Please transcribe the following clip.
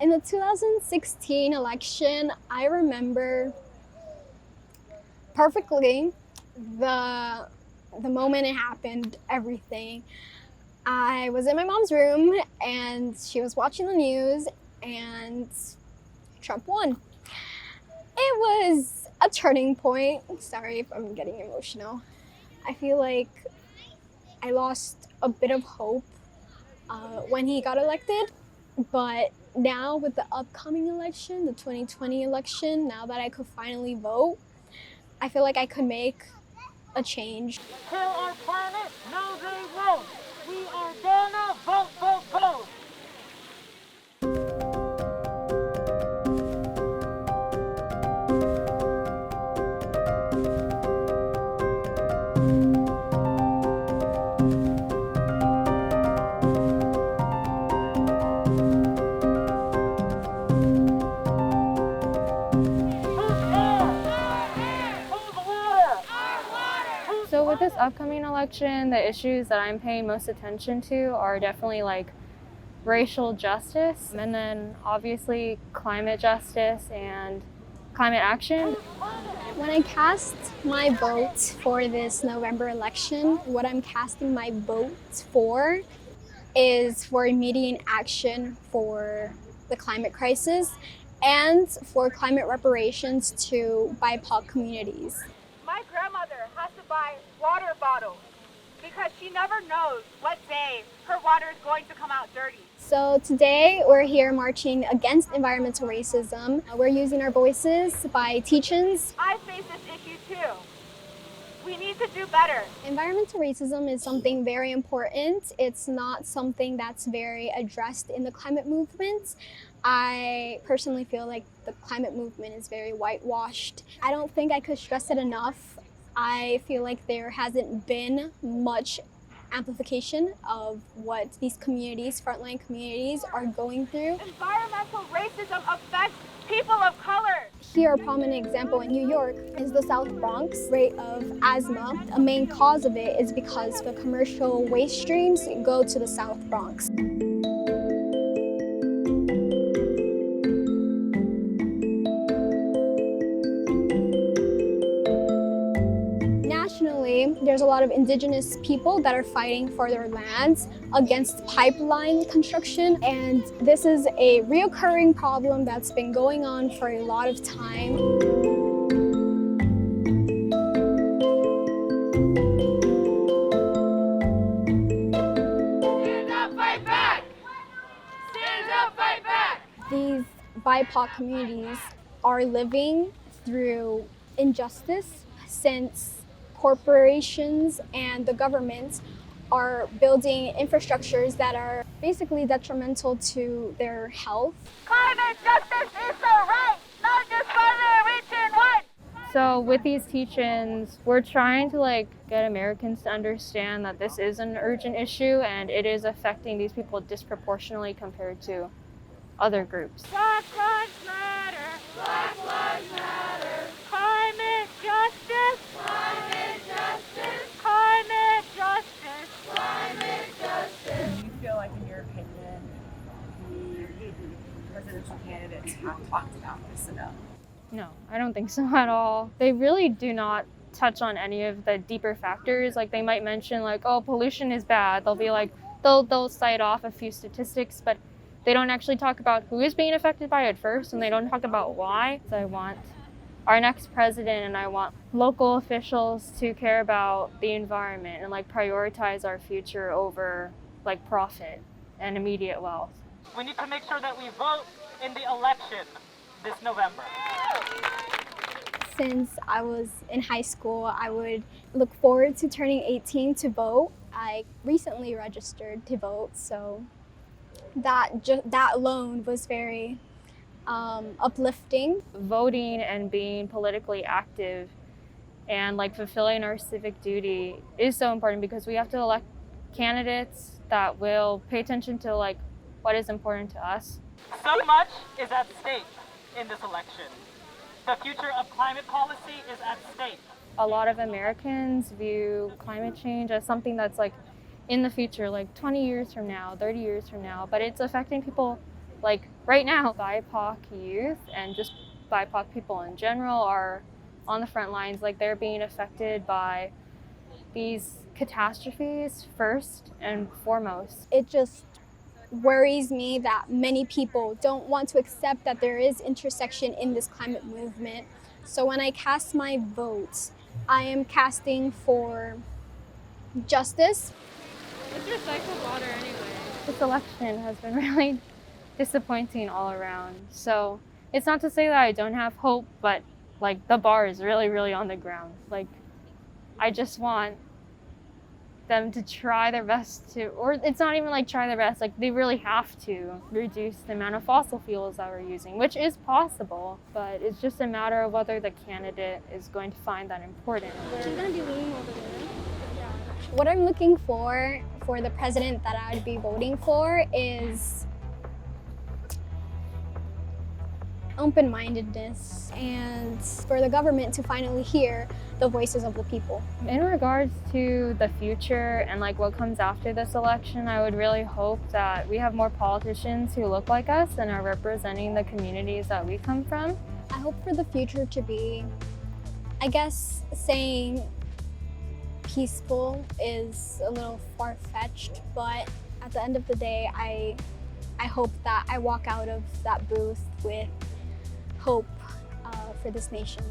In the 2016 election, I remember perfectly the moment it happened, everything. I was in my mom's room and she was watching the news and Trump won. It was a turning point. Sorry if I'm getting emotional. I feel like I lost a bit of hope when he got elected, but now with the upcoming election, the 2020 election, now that I could finally vote, I feel like I could make a change. Kill our planet? No, they won't. We are gonna vote, vote, vote. So with this upcoming election, the issues that I'm paying most attention to are definitely like racial justice, and then obviously climate justice and climate action. When I cast my vote for this November election, what I'm casting my vote for is for immediate action for the climate crisis and for climate reparations to BIPOC communities. My grandmother has to buy water bottles because she never knows what day her water is going to come out dirty. So today we're here marching against environmental racism. We're using our voices by teach-ins. I face this issue too. We need to do better. Environmental racism is something very important. It's not something that's very addressed in the climate movement. I personally feel like the climate movement is very whitewashed. I don't think I could stress it enough. I feel like there hasn't been much amplification of what these communities, frontline communities, are going through. Environmental racism affects people of color. Here, a prominent example in New York is the South Bronx rate of asthma. A main cause of it is because the commercial waste streams go to the South Bronx. Nationally, there's a lot of indigenous people that are fighting for their lands against pipeline construction, and this is a reoccurring problem that's been going on for a lot of time. Stand up, fight back! Stand up, fight back! These BIPOC communities are living through injustice since corporations and the government are building infrastructures that are basically detrimental to their health. Climate justice is the right, not just for the rich and white. So with these teach-ins, we're trying to get Americans to understand that this is an urgent issue and it is affecting these people disproportionately compared to other groups. Black lives matter. Black lives matter. Climate justice. Climate justice. Climate justice. Climate justice. Do you feel like, in your opinion, the presidential candidates have talked about this enough? No, I don't think so at all. They really do not touch on any of the deeper factors. Like they might mention oh, pollution is bad. They'll be they'll cite off a few statistics, but they don't actually talk about who is being affected by it first, and they don't talk about why. So I want our next president and I want local officials to care about the environment and prioritize our future over profit and immediate wealth. We need to make sure that we vote in the election this November. Since I was in high school, I would look forward to turning 18 to vote. I recently registered to vote, so that alone was very uplifting. Voting and being politically active and fulfilling our civic duty is so important because we have to elect candidates that will pay attention to what is important to us. So much is at stake in this election. The future of climate policy is at stake. A lot of Americans view climate change as something that's in the future, 20 years from now, 30 years from now, but it's affecting people right now, BIPOC youth and just BIPOC people in general are on the front lines. Like, they're being affected by these catastrophes first and foremost. It just worries me that many people don't want to accept that there is intersection in this climate movement. So when I cast my vote, I am casting for justice. It's recycled water anyway. This election has been really disappointing all around. So it's not to say that I don't have hope, but like, the bar is really, really on the ground. Like, I just want them to try their best to, or it's not even like try their best, like, they really have to reduce the amount of fossil fuels that we're using, which is possible, but it's just a matter of whether the candidate is going to find that important. She's gonna be leaning over there. What I'm looking for the president that I would be voting for is open-mindedness, and for the government to finally hear the voices of the people. In regards to the future and like what comes after this election, I would really hope that we have more politicians who look like us and are representing the communities that we come from. I hope for the future to be, I guess saying peaceful is a little far-fetched, but at the end of the day, I hope that I walk out of that booth with hope for this nation.